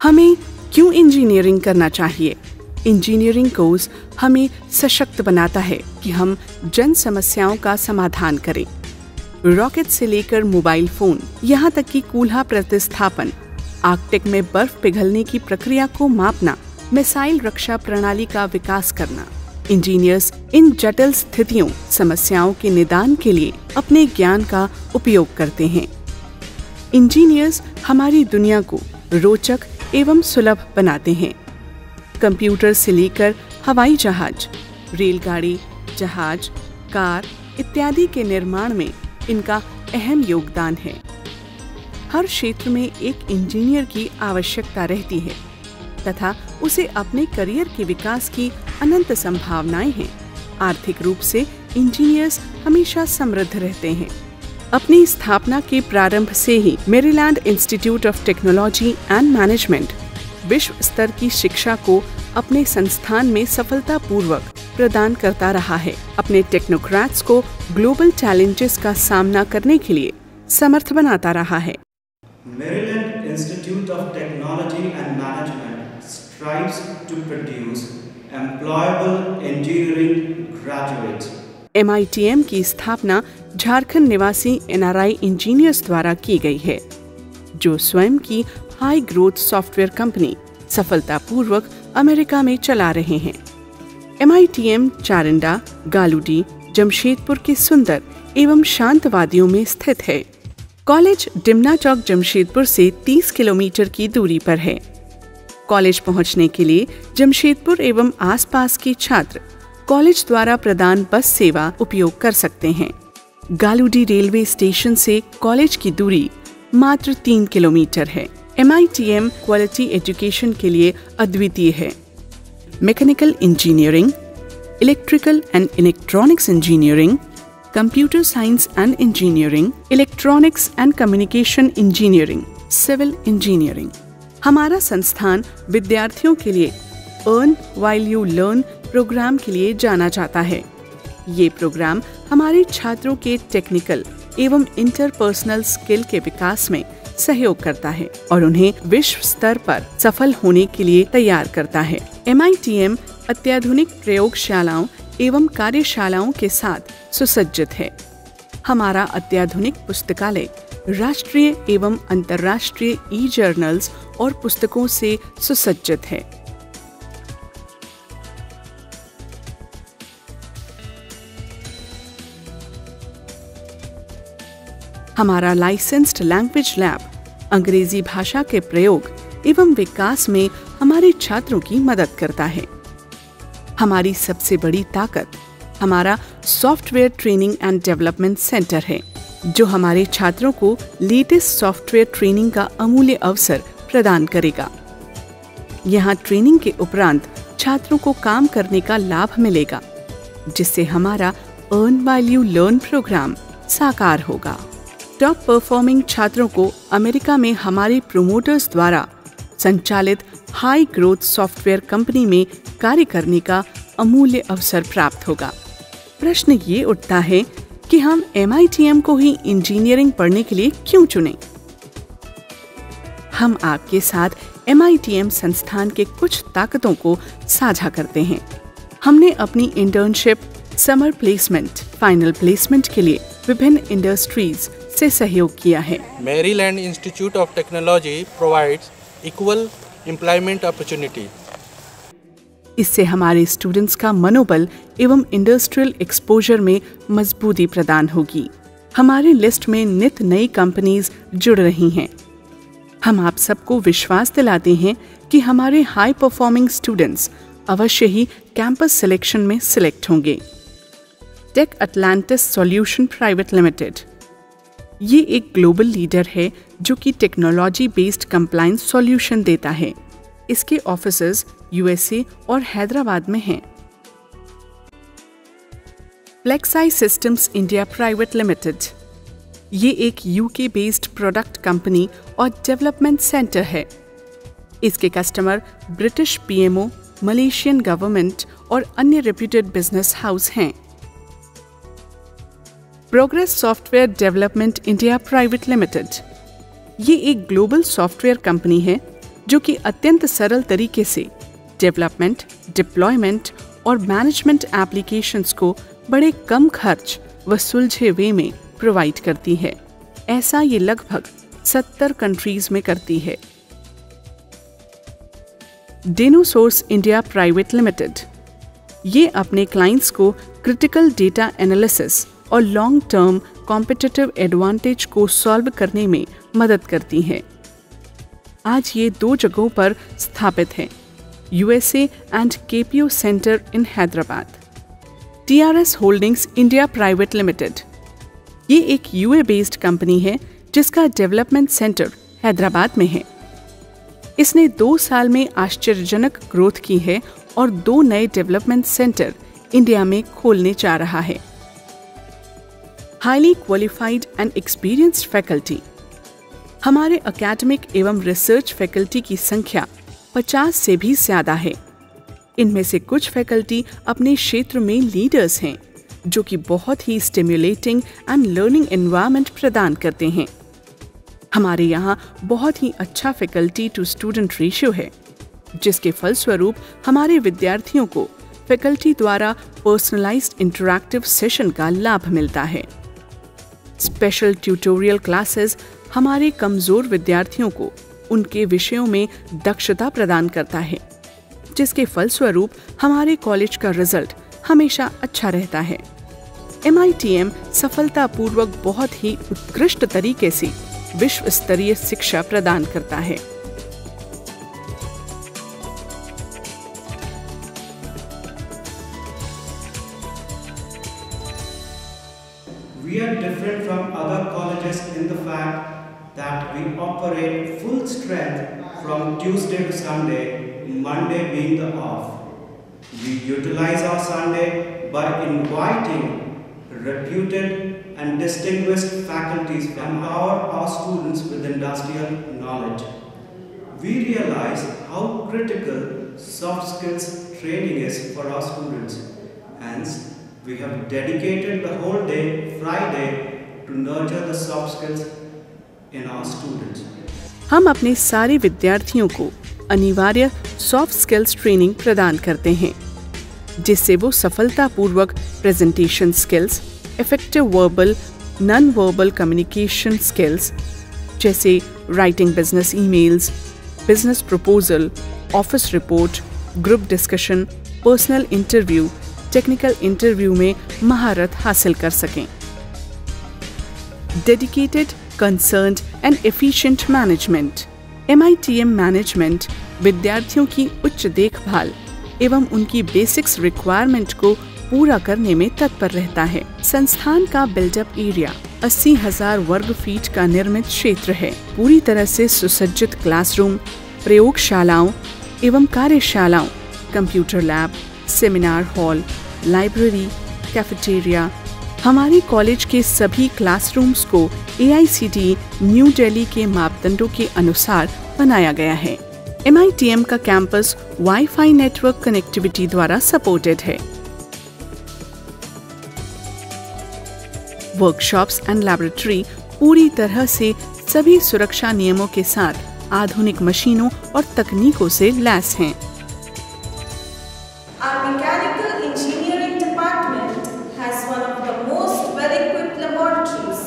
हमें क्यों इंजीनियरिंग करना चाहिए? इंजीनियरिंग कोर्स हमें सशक्त बनाता है कि हम जन समस्याओं का समाधान करें। रॉकेट से लेकर मोबाइल फोन, यहाँ तक कि कूल्हा प्रतिस्थापन, आर्कटिक में बर्फ पिघलने की प्रक्रिया को मापना, मिसाइल रक्षा प्रणाली का विकास करना। इंजीनियर्स इन जटिल स्थितियों, समस्याओं के निदान के लिए अपने ज्ञान का उपयोग करते हैं। इंजीनियर्स हमारी दुनिया को रोचक एवं सुलभ बनाते हैं। कंप्यूटर से लेकर हवाई जहाज, रेलगाड़ी, जहाज, कार इत्यादि के निर्माण में इनका अहम योगदान है। हर क्षेत्र में एक इंजीनियर की आवश्यकता रहती है तथा उसे अपने करियर के विकास की अनंत संभावनाएं हैं। आर्थिक रूप से इंजीनियर्स हमेशा समृद्ध रहते हैं। अपनी स्थापना के प्रारंभ से ही Maryland Institute of Technology and Management विश्व स्तर की शिक्षा को अपने संस्थान में सफलतापूर्वक प्रदान करता रहा है। अपने टेक्नोक्रेट्स को ग्लोबल चैलेंजेस का सामना करने के लिए समर्थ बनाता रहा है। Maryland Institute of Technology and Management strives to produce employable engineering graduates. MITM की स्थापना झारखंड निवासी NRI इंजीनियर्स द्वारा की गई है, जो स्वयं की हाई ग्रोथ सॉफ्टवेयर कंपनी सफलतापूर्वक अमेरिका में चला रहे हैं। MITM चारंडा, गालूडी, जमशेदपुर के सुंदर एवं शांत वादियों में स्थित है। कॉलेज डिमना चौक जमशेदपुर से 30 किलोमीटर की दूरी पर है। कॉलेज पहुंचने के लिए जमशेदपुर एवं आसपास के छात्र कॉलेज द्वारा प्रदान बस सेवा उपयोग कर सकते हैं। गालूडी रेलवे स्टेशन से कॉलेज की दूरी मात्र 3 किलोमीटर है। MITM क्वालिटी एजुकेशन के लिए अद्वितीय है। Mechanical engineering, electrical and electronics engineering, computer science and engineering, electronics and communication engineering, civil engineering. हमारा संस्थान विद्यार्थियों के लिए earn while you learn programme के लिए जाना जाता है। ये प्रोग्राम हमारे छात्रों के टेक्निकल एवं इंटरपर्सनल स्किल के विकास में सहयोग करता है और उन्हें विश्व स्तर पर सफल होने के लिए तैयार करता है। MITM अत्याधुनिक प्रयोगशालाओं एवं कार्यशालाओं के साथ सुसज्जित है। हमारा अत्याधुनिक पुस्तकालय राष्ट्रीय एवं अंतर्राष्ट्रीय ई-जर्नल्स और पुस्तकों से सुसज्जित है। हमारा लाइसेंस्ड लैंग्वेज लैब अंग्रेजी भाषा के प्रयोग एवं विकास में हमारे छात्रों की मदद करता है। हमारी सबसे बड़ी ताकत हमारा software training and development centre है, जो हमारे छात्रों को लेटेस्ट सॉफ्टवेयर ट्रेनिंग का अमूल्य अवसर प्रदान करेगा। यहाँ ट्रेनिंग के उपरांत छात्रों को काम करने का लाभ मिलेगा, जिससे हमारा earn while you learn programme साकार होगा। टॉप परफॉर्मिंग छात्रों को अमेरिका में हमारे प्रोमोटर्स द्वारा संचालित हाई ग्रोथ सॉफ्टवेयर कंपनी में कार्य करने का अमूल्य अवसर प्राप्त होगा। प्रश्न ये उठता है कि हम MITM को ही इंजीनियरिंग पढ़ने के लिए क्यों चुनें? हम आपके साथ MITM संस्थान के कुछ ताकतों को साझा करते हैं। हमने अपनी internship, summer placement, final placement के लिए विभिन्न इंडस्ट्रीज से सहयोग किया है। Maryland Institute of technology provides equal employment opportunity. इससे हमारे स्टूडेंट्स का मनोबल एवं इंडस्ट्रियल एक्सपोजर में मजबूती प्रदान होगी। हमारी लिस्ट में नित नई कंपनीज जुड़ रही हैं। हम आप सबको विश्वास दिलाते हैं कि हमारे हाई परफॉर्मिंग स्टूडेंट्स अवश्य ही कैंपस सिलेक्शन में सिलेक्ट होंगे। Tech Atlantis solution private limited ये एक ग्लोबल लीडर है जो कि टेक्नोलॉजी बेस्ड कंप्लायंस सॉल्यूशन देता है। इसके ऑफिसेज USA और हैदराबाद में हैं। फ्लेक्साई सिस्टम्स इंडिया प्राइवेट लिमिटेड ये एक UK बेस्ड प्रोडक्ट कंपनी और डेवलपमेंट सेंटर है। इसके customer British PMO, Malaysian government और अन्य रेप्यूटेड बिजनेस हाउस हैं। Progress software development India private limited ये एक ग्लोबल सॉफ्टवेयर कंपनी है जो कि अत्यंत सरल तरीके से डेवलपमेंट, डिप्लॉयमेंट और मैनेजमेंट एप्लीकेशंस को बड़े कम खर्च व सुलझे वे में प्रोवाइड करती है। ऐसा ये लगभग 70 कंट्रीज में करती है। डेनोसोर्स इंडिया प्राइवेट लिमिटेड ये अपने क्लाइंट्स को क्रिटिकल डेटा एनालिसिस और लॉन्ग टर्म कॉम्पिटिटिव एडवांटेज को सॉल्व करने में मदद करती है। आज ये 2 जगहों पर स्थापित है, USA and KPO centre in Hyderabad. TRS holdings India private limited ये एक UA बेस्ड कंपनी है जिसका डेवलपमेंट सेंटर हैदराबाद में है। इसने 2 साल में आश्चर्यजनक ग्रोथ की है और 2 नए डेवलपमेंट सेंटर इंडिया में खोलने जा रहा है। Highly qualified and experienced faculty हमारे एकेडमिक एवं रिसर्च फैकल्टी की संख्या 50 से भी ज्यादा है। इनमें से कुछ फैकल्टी अपने क्षेत्र में लीडर्स हैं, जो कि बहुत ही स्टिम्युलेटिंग एंड लर्निंग एनवायरनमेंट प्रदान करते हैं। हमारे यहाँ बहुत ही अच्छा फैकल्टी टू स्टूडेंट रेशियो है, जिसके फलस्वरूप हमारे विद्यार्थियों को फैकल्टी द्वारा पर्सनलाइज्ड इंटरैक्टिव सेशन का लाभ मिलता है। स्पेशल ट्यूटोरियल क्लासेस हमारे कमजोर विद्यार्थियों को उनके विषयों में दक्षता प्रदान करता है, जिसके फलस्वरूप हमारे कॉलेज का रिजल्ट हमेशा अच्छा रहता है। MITM सफलतापूर्वक बहुत ही उत्कृष्ट तरीके से विश्व स्तरीय शिक्षा प्रदान करता है। We are different from other colleges in the fact that we operate full strength from Tuesday to Sunday, Monday being the off. We utilize our Sunday by inviting reputed and distinguished faculties to empower our students with industrial knowledge. We realize how critical soft skills training is for our students. Hence, we have dedicated the whole day, Friday, to nurture the soft skills in our students. हम अपने सारे विद्यार्थियों को अनिवार्य soft skills training प्रदान करते हैं, जिससे वो सफलतापूर्वक presentation skills, effective verbal, non verbal communication skills जैसे writing business emails, business proposal, office report, group discussion, personal interview, technical interview में महारत हासिल कर सकें। Dedicated, concerned and efficient management. MITM management विद्यार्थियों की उच्च देखभाल एवं उनकी बेसिक्स रिक्वायरमेंट को पूरा करने में तत्पर रहता है। संस्थान का बिल्डअप एरिया 80,000 वर्ग फीट का निर्मित क्षेत्र है। पूरी तरह से सुसज्जित क्लासरूम, प्रयोगशालाओं एवं कार्यशालाओं, computer lab, seminar hall, library, cafeteria. हमारे कॉलेज के सभी क्लासरूम्स को AICTE न्यू दिल्ली के मापदंडों के अनुसार बनाया गया है। MITM का कैंपस वाईफाई नेटवर्क कनेक्टिविटी द्वारा सपोर्टेड है। वर्कशॉप्स एंड लैबोरेटरी पूरी तरह से सभी सुरक्षा नियमों के साथ आधुनिक मशीनों और तकनीकों से लैस हैं। Our mechanical engineering department has one of the most well-equipped laboratories.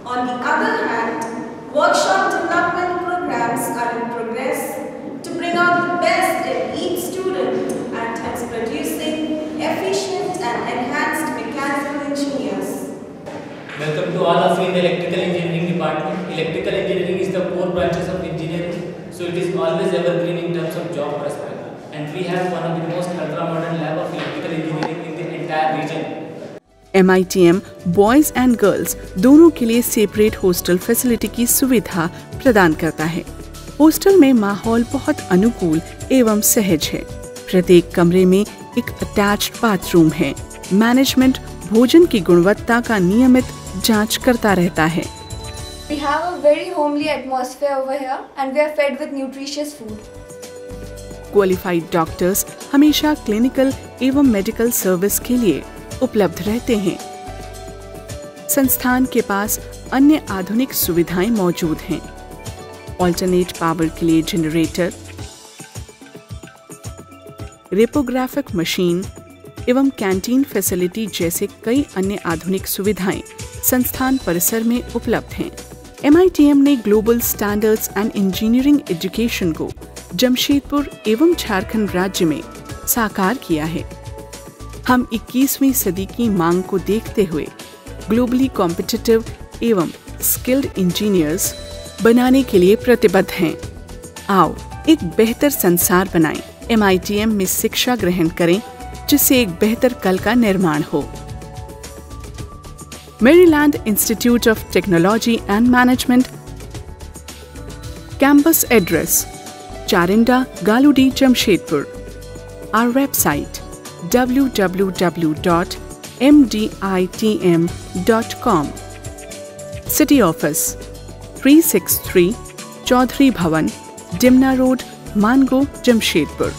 On the other hand, workshop development programs are in progress to bring out the best in each student and hence producing efficient and enhanced mechanical engineers. Welcome to all of you in the electrical engineering department. Electrical engineering is the core branches of engineering, so it is always evergreen in terms of job prospects. And we have one of the most ultra-modern lab of electrical engineering in the entire region. MITM boys and girls दोनों के लिए separate hostel facility की सुविधा प्रदान करता है। Hostel में माहौल बहुत अनुकूल एवं सहज है। प्रत्येक कमरे में एक अटैच्ड बाथरूम है। मैनेजमेंट भोजन की गुणवत्ता का नियमित जांच करता रहता है। We have a very homely atmosphere over here and we are fed with nutritious food. Qualified doctors हमेशा क्लिनिकल एवं मेडिकल सर्विस के लिए उपलब्ध रहते हैं। संस्थान के पास अन्य आधुनिक सुविधाएं मौजूद हैं। ऑल्टरनेट पावर के लिए जनरेटर, रेपोग्राफिक मशीन एवं कैंटीन फैसिलिटी जैसे कई अन्य आधुनिक सुविधाएं संस्थान परिसर में उपलब्ध हैं। MITM ने global standards and engineering education को जमशेदपुर एवं झारखंड राज्य में साकार किया है। हम 21वीं सदी की मांग को देखते हुए ग्लोबली कॉम्पिटिटिव एवं स्किल्ड इंजीनियर्स बनाने के लिए प्रतिबद्ध हैं। आओ एक बेहतर संसार बनाएं। MITM में शिक्षा ग्रहण करें जिससे एक बेहतर कल का निर्माण हो। Maryland Institute of Technology and Management, Campus address Charinda, Galudi, Jamshedpur. Our website www.mditm.com. City Office 363 Chaudhary Bhavan, Dimna Road, Mango, Jamshedpur.